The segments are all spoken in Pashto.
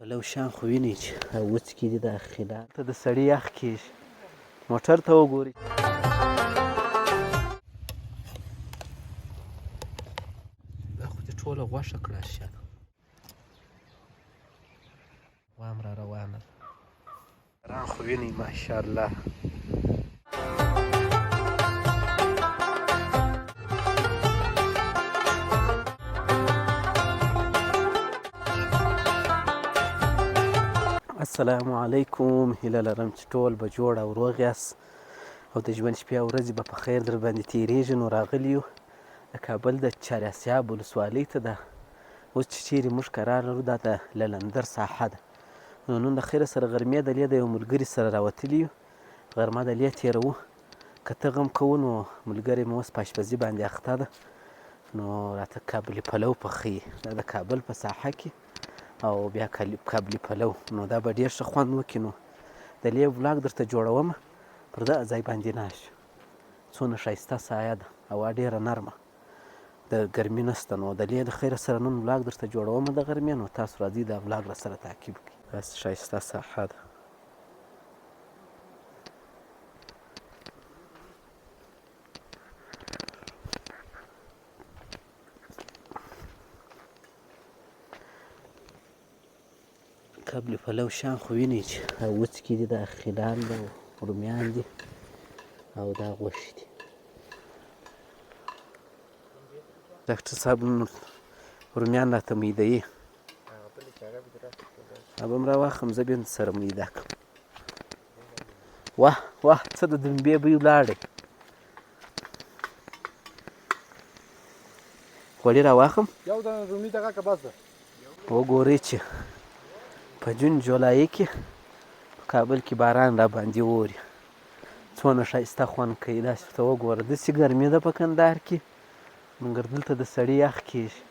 پلو شان خو وینئ چې وڅکي دي داخله ته د سړي یخ کېږي موټر ته وګورئ دا خو دې ټوله غوښه کړه شه وام را روانه ده باران خو وینئ ماشاءالله السلام علیکم هیله لرم چې ټول به جوړ او روغ یاست او د ژوند شپې او ورځې به په خیر در باندې تېرېږي نو راغلي یو د کابل د چهاراسیاب ولسوالۍ ته ده اوس چې چیرې موږ قرار لرو دا د للندر ساحه ده نو نن د خیره سره غرمې دلې د یو ملګري سره راوتلي یو غرمه دلې تېروو که ته غم کوو نو ملګری مې اوس په اشپزي باندې اخته ده نو راته کابلي پلو پخوي دا د کابل په ساحه کې او بیا کابلي پلو نو دا به ډېر ښه خوند وکړي نو د دې ولاګ درته جوړوم پر دغه ځای باندې ناست څونه ښایسته سایه ده هوا ډېره نرمه د ګرمي نشته نو د دې د خیره سره نن ولاګ درته جوړوم د غرمې نو تاسو راځئ دا ولاګ راسره تعقیب کړئ داسې ښایسته ساحه ده کابلي پلو شان خو وینئ چې وڅکي دي دا خلال ده رومیان دي او دا غوښې دي ډاکټر صاحب رومیان راته میدهیي هغه هم راواخلم زه بیا سره میده کړم واه واه څه د دنبې بوی ولاړی غوړي راواخلم یو دانه رومي دغه که بس ده وګورئ چې په جون جولای کې په کابل کې باران را باندې اوري څونه ښایسته خوند کوي داسې ورته وګوره داسې ګرمي ده په کندهار کې مګر دلته د سړي یخ کېږي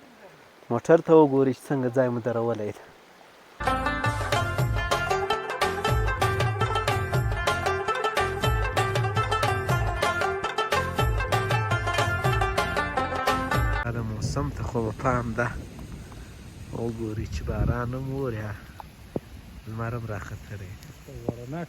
موټر ته وګورئ چې څنګه ځای مو درولی ده د موسم ته خو به پام ده وګورئ چې باران هم اوري لمر هم راختلی ورناک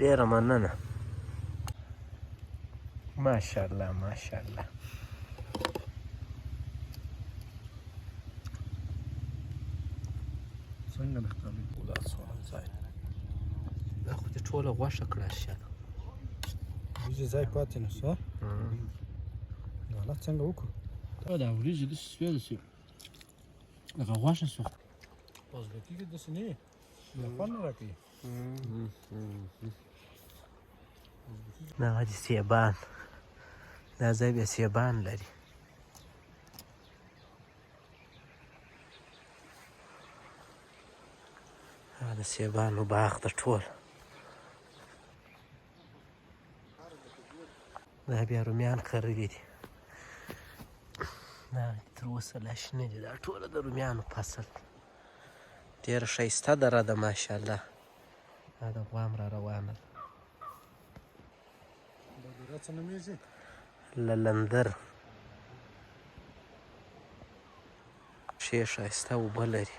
ډېره مننه ماشاءالله ماشاءالله څنګه د ښکاري دا څونه ځای دا خو دې ټوله غوښه کړه شه وریجې ځای پاتې نه شو حالت څنګه وکړو دا وریجې داسې سوې داسې لکه غوښه سوه ازبکي کې داسې نه وي دا خوند نه راکوي دغه دي سیبان دا ځای بیا سیبان لري دا د سیبانو باغ ده ټول دا بیا رومیان کرلي دي دا تر اوسه لا شنه دي دا ټوله د رومیانو فصل ډېره ښایسته دره ده ماشاءالله دا د غوام را روانه ده دا دره څه نومېږي للندر ښې ښایسته اوبه لري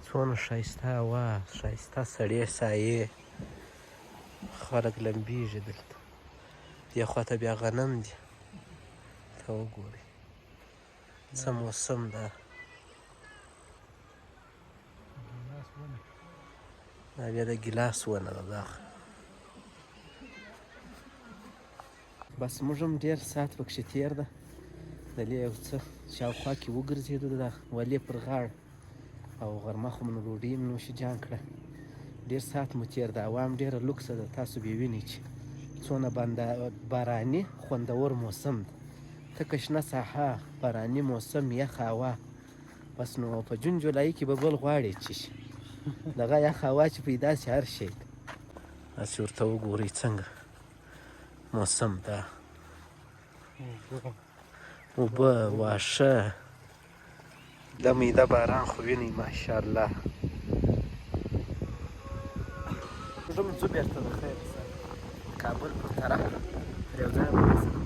څونه ښایسته هوا ښایسته سړې سایې خلک لمبېږي دلته دې خواته بیا غنم دي ته وګورئ څه موسم ده دا بیا د ګیلاس ونه ده دغه بس موږ هم ډېر ساعت پکښې تېر ده دلې یو څه شاوخوا کې وګرځېدو د ولې پر غاړه او غرمه خو مو نو ډوډۍ نوشیجان کړه ډېر ساعت مو تېر ده هوا هم ډېره لوکسه ده تاسو بیا وینئ چې څونه باراني خوندور موسم دی، تکه شنه ساحه، باراني موسم، یخ هوا. بس نو په جون جولای کې به بل غواړي چشي دغه یخ هوا چې پیدا شي هر شی داسې ورته وګورئ څنګه موسم ده. اوبه، واښه، د میده باران خو وینئ ماشاءالله. ځو بېرته د خیر سره کابل پر طرف تر یو ځایه ورسېدم.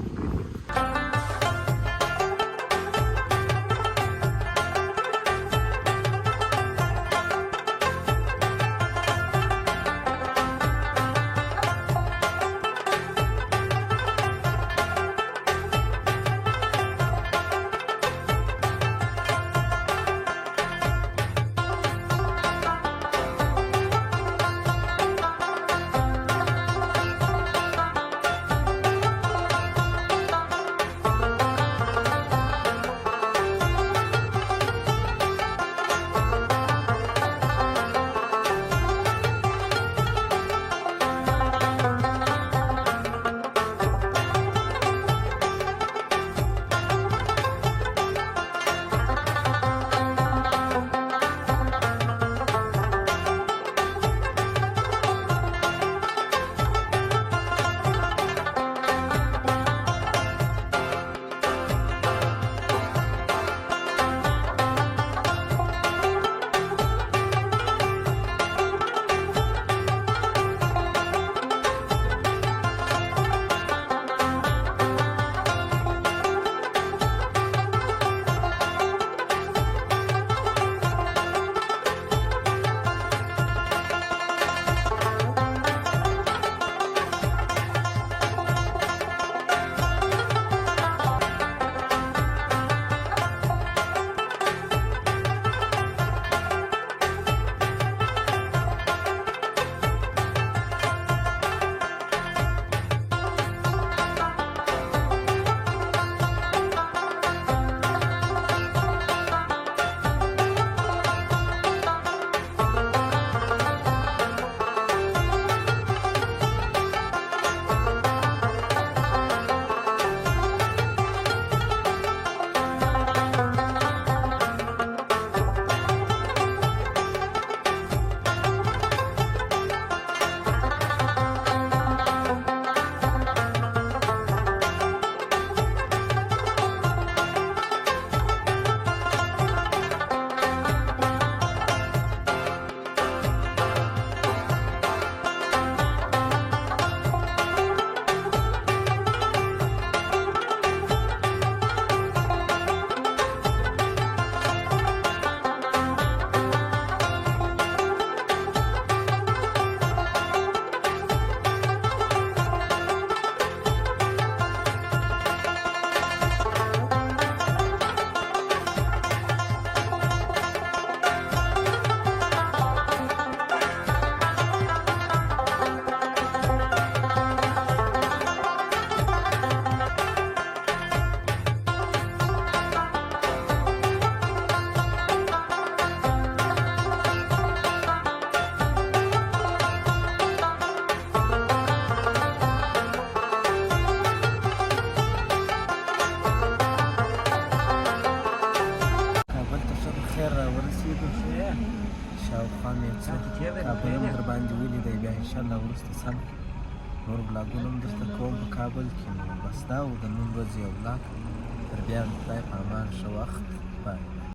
شاوخوا مې څه کابل هم در باندې ولیدی، بیا انشاءالله وروسته سم نور بلاګونه هم درته کوم په کابل کې. نو بس دا و د نن ورځې یو بلاګ. تر بیا خدای په امان، ښه وخت. بای.